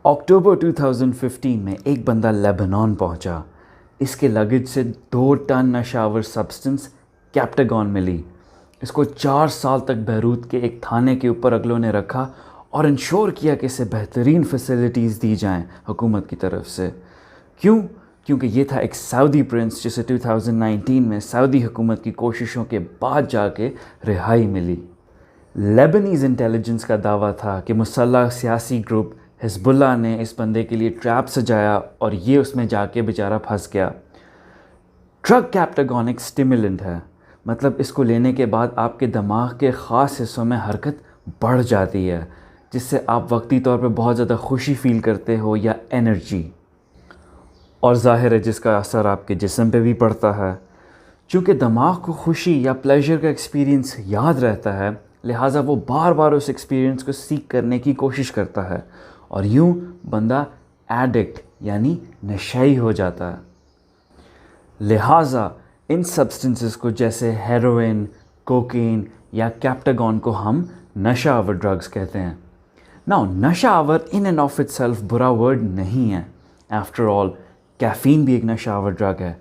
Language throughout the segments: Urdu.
اکتوبر 2015 میں ایک بندہ لیبنان پہنچا. اس کے لگیج سے 2 ٹن نشہ آور سبسٹنس کیپٹاگون ملی. اس کو 4 سال تک بیروت کے ایک تھانے کے اوپر اگلوں نے رکھا اور انشور کیا کہ اسے بہترین فیسلٹیز دی جائیں حکومت کی طرف سے. کیونکہ یہ تھا ایک سعودی پرنس جسے 2019 میں سعودی حکومت کی کوششوں کے بعد جا کے رہائی ملی. لیبنیز انٹیلیجنس کا دعویٰ تھا کہ مسلح سیاسی گروپ حزب اللہ نے اس بندے کے لیے ٹریپ سجایا اور یہ اس میں جا کے بیچارہ پھنس گیا. ڈرگ کیپٹاگون ایک سٹیمولنٹ ہے، مطلب اس کو لینے کے بعد آپ کے دماغ کے خاص حصوں میں حرکت بڑھ جاتی ہے، جس سے آپ وقتی طور پہ بہت زیادہ خوشی فیل کرتے ہو یا انرجی، اور ظاہر ہے جس کا اثر آپ کے جسم پہ بھی پڑتا ہے. چونکہ دماغ کو خوشی یا پلیجر کا ایکسپیرینس یاد رہتا ہے، لہٰذا وہ بار بار اس ایکسپیرینس کو سیکھ کرنے کی کوشش کرتا ہے اور یوں بندہ ایڈکٹ یعنی نشئی ہو جاتا ہے. لہٰذا ان سبسٹنسز کو جیسے ہیروئن، کوکین یا کیپٹاگون کو ہم نشہ آور ڈرگز کہتے ہیں. نشہ آور in and of itself برا ورڈ نہیں ہے. آفٹر آل کیفین بھی ایک نشہ آور ڈرگ ہے.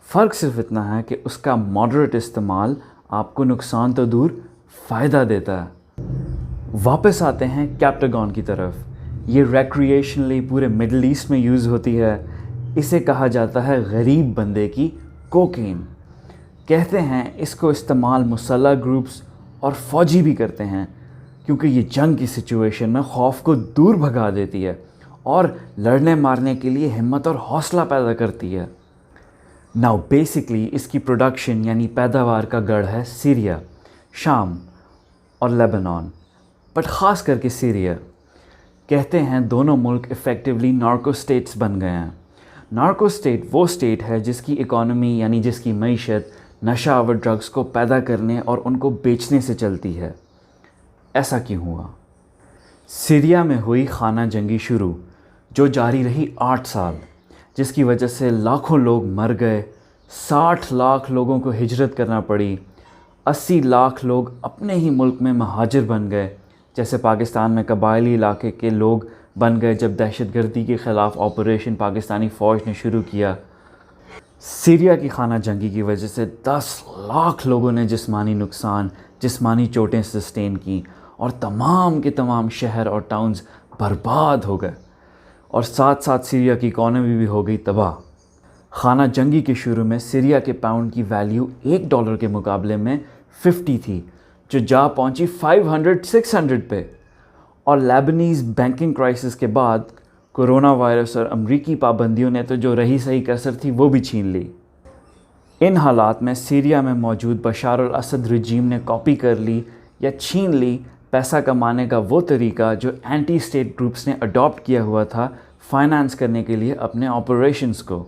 فرق صرف اتنا ہے کہ اس کا ماڈریٹ استعمال آپ کو نقصان تو دور فائدہ دیتا ہے. واپس آتے ہیں کیپٹاگون کی طرف. یہ ریکریشنلی پورے مڈل ایسٹ میں یوز ہوتی ہے. اسے کہا جاتا ہے غریب بندے کی کوکین. کہتے ہیں اس کو استعمال مسلح گروپس اور فوجی بھی کرتے ہیں کیونکہ یہ جنگ کی سچویشن میں خوف کو دور بھگا دیتی ہے اور لڑنے مارنے کے لیے ہمت اور حوصلہ پیدا کرتی ہے. بیسکلی اس کی پروڈکشن یعنی پیداوار کا گڑھ ہے سیریا، شام اور لیبنان، بٹ خاص کر کے سیریا. کہتے ہیں دونوں ملک ایفیکٹولی نارکو سٹیٹس بن گئے ہیں. نارکو سٹیٹ وہ سٹیٹ ہے جس کی اکانومی یعنی جس کی معیشت نشہ آور ڈرگز کو پیدا کرنے اور ان کو بیچنے سے چلتی ہے. ایسا کیوں ہوا؟ سیریا میں ہوئی خانہ جنگی شروع جو جاری رہی 8 سال، جس کی وجہ سے لاکھوں لوگ مر گئے. 60 لاکھ لوگوں کو ہجرت کرنا پڑی. 80 لاکھ لوگ اپنے ہی ملک میں مہاجر بن گئے، جیسے پاکستان میں قبائلی علاقے کے لوگ بن گئے جب دہشت گردی کے خلاف آپریشن پاکستانی فوج نے شروع کیا. سیریا کی خانہ جنگی کی وجہ سے 10 لاکھ لوگوں نے جسمانی چوٹیں سسٹین کیں اور تمام کے تمام شہر اور ٹاؤنز برباد ہو گئے اور ساتھ ساتھ سیریا کی اکانومی بھی ہو گئی تباہ. خانہ جنگی کے شروع میں سیریا کے پاؤنڈ کی ویلیو $1 کے مقابلے میں 50 تھی، جو جا پہنچی 500-600 پہ. اور لیبنیز بینکنگ کرائسس کے بعد کورونا وائرس اور امریکی پابندیوں نے تو جو رہی سہی کسر تھی وہ بھی چھین لی. ان حالات میں سیریا میں موجود بشار الاسد رجیم نے کاپی کر لی یا چھین لی پیسہ کمانے کا وہ طریقہ جو اینٹی اسٹیٹ گروپس نے اڈاپٹ کیا ہوا تھا فائنانس کرنے کے لیے اپنے آپریشنز کو.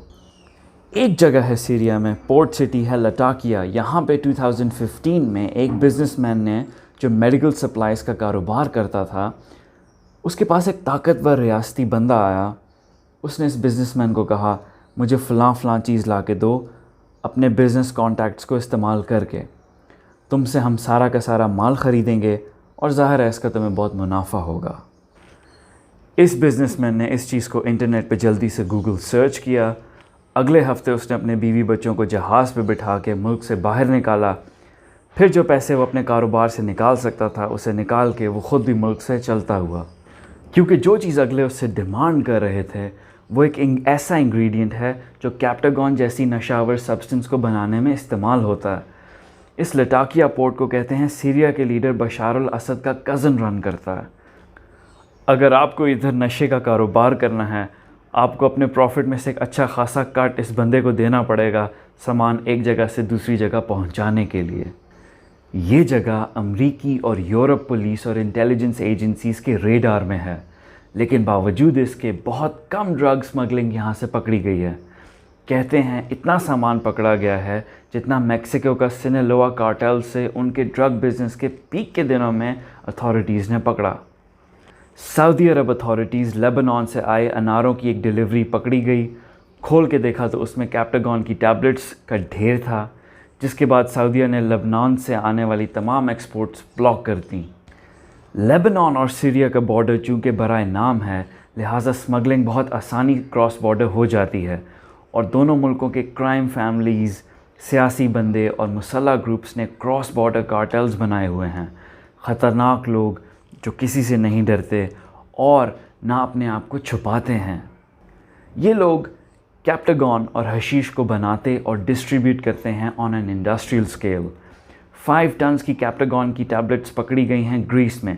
ایک جگہ ہے سیریا میں، پورٹ سٹی ہے لٹاکیا. یہاں پہ 2015 میں ایک بزنس مین نے جو میڈیکل سپلائز کا کاروبار کرتا تھا، اس کے پاس ایک طاقتور ریاستی بندہ آیا. اس نے اس بزنس مین کو کہا مجھے فلاں چیز لا کے دو اپنے بزنس کانٹیکٹس کو استعمال کر کے. تم سے ہم سارا کا سارا مال خریدیں گے اور ظاہر ہے اس کا تمہیں بہت منافع ہوگا. اس بزنس مین نے اس چیز کو انٹرنیٹ پہ جلدی سے گوگل سرچ کیا. اگلے ہفتے اس نے اپنے بیوی بچوں کو جہاز پہ بٹھا کے ملک سے باہر نکالا. پھر جو پیسے وہ اپنے کاروبار سے نکال سکتا تھا اسے نکال کے وہ خود بھی ملک سے چلتا ہوا. کیونکہ جو چیز اگلے اس سے ڈیمانڈ کر رہے تھے وہ ایک ایسا انگریڈینٹ ہے جو کیپٹاگون جیسی نشہ آور سبسٹنس کو بنانے میں استعمال ہوتا ہے. اس لٹاکیا پورٹ کو کہتے ہیں سیریا کے لیڈر بشار الاسد کا کزن رن کرتا ہے. اگر آپ کو ادھر نشے کا کاروبار کرنا ہے، آپ کو اپنے پروفٹ میں سے ایک اچھا خاصا کٹ اس بندے کو دینا پڑے گا سامان ایک جگہ سے دوسری جگہ پہنچانے کے لیے. یہ جگہ امریکی اور یورپ پولیس اور انٹیلیجنس ایجنسیز کے ریڈار میں ہے، لیکن باوجود اس کے بہت کم ڈرگ سمگلنگ یہاں سے پکڑی گئی ہے. کہتے ہیں اتنا سامان پکڑا گیا ہے جتنا میکسیکو کا سینالوا کارٹل سے ان کے ڈرگ بزنس کے پیک کے دنوں میں اتھارٹیز نے پکڑا. سعودی عرب اتھارٹیز لیبنان سے آئے اناروں کی ایک ڈیلیوری پکڑی گئی. کھول کے دیکھا تو اس میں کیپٹاگون کی ٹیبلٹس کا ڈھیر تھا، جس کے بعد سعودیہ نے لبنان سے آنے والی تمام ایکسپورٹس بلاک کر دیں. لیبنان اور سیریا کا بارڈر چونکہ برائے نام ہے، لہٰذا اسمگلنگ بہت آسانی کراس بارڈر ہو جاتی ہے، اور دونوں ملکوں کے کرائم فیملیز، سیاسی بندے اور مسلح گروپس نے کراس بارڈر کارٹلز بنائے ہوئے ہیں، خطرناک لوگ جو کسی سے نہیں ڈرتے اور نہ اپنے آپ کو چھپاتے ہیں۔ یہ لوگ کیپٹاگون اور حشیش کو بناتے اور ڈسٹریبیوٹ کرتے ہیں آن این انڈسٹریل اسکیل۔ 5 ٹنز کی کیپٹاگون کی ٹیبلٹس پکڑی گئی ہیں گریس میں،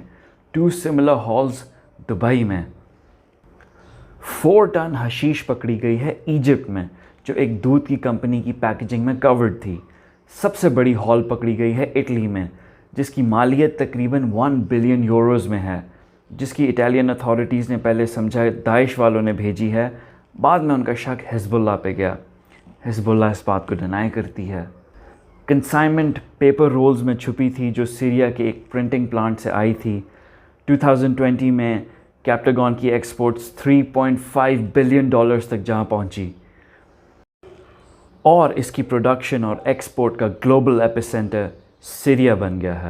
2 سملر ہالز دبئی میں۔ 4 ٹن حشیش پکڑی گئی ہے ایجپٹ میں، جو ایک دودھ کی کمپنی کی پیکیجنگ میں کورڈ تھی۔ سب سے بڑی ہال پکڑی گئی ہے اٹلی میں، جس کی مالیت تقریباً 1 بلین یوروز میں ہے، جس کی اٹالین اتھارٹیز نے پہلے سمجھا داعش والوں نے بھیجی ہے، بعد میں ان کا شک حزب اللہ پہ گیا۔ حزب اللہ اس بات کو ڈینائی کرتی ہے۔ کنسائنمنٹ پیپر رولز میں چھپی تھی جو سیریا کے ایک پرنٹنگ پلانٹ سے آئی تھی۔ 2020 میں کیپٹاگون کی ایکسپورٹس $3.5 بلین تک جہاں پہنچی، اور اس کی پروڈکشن اور ایکسپورٹ کا گلوبل ایپی سینٹر سیریا بن گیا ہے۔